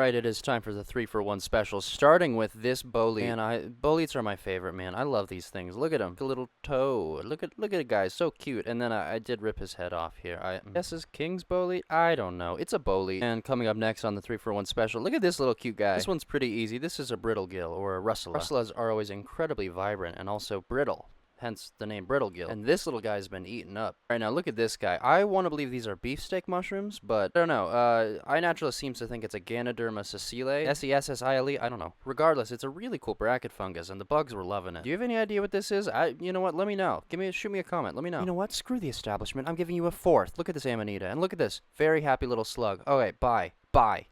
Right, it is time for the 3-for-1 special, starting with this bolete. Man, boletes are my favorite, man. I love these things. Look at him. The little toe. Look at it, guys. So cute. And then I did rip his head off here. I guess is King's bolete? I don't know. It's a bolete. And coming up next on the 3-for-1 special, look at this little cute guy. This one's pretty easy. This is a brittlegill, or a russula. Russulas are always incredibly vibrant and also brittle. Hence the name brittlegill. And this little guy's been eaten up. All right, now look at this guy. I want to believe these are beefsteak mushrooms, but I don't know. iNaturalist seems to think it's a Ganoderma sessile. Sessile? I don't know. Regardless, it's a really cool bracket fungus, and the bugs were loving it. Do you have any idea what this is? You know what? Let me know. Shoot me a comment. Let me know. You know what? Screw the establishment. I'm giving you a fourth. Look at this Amanita, and look at this very happy little slug. Okay, bye. Bye.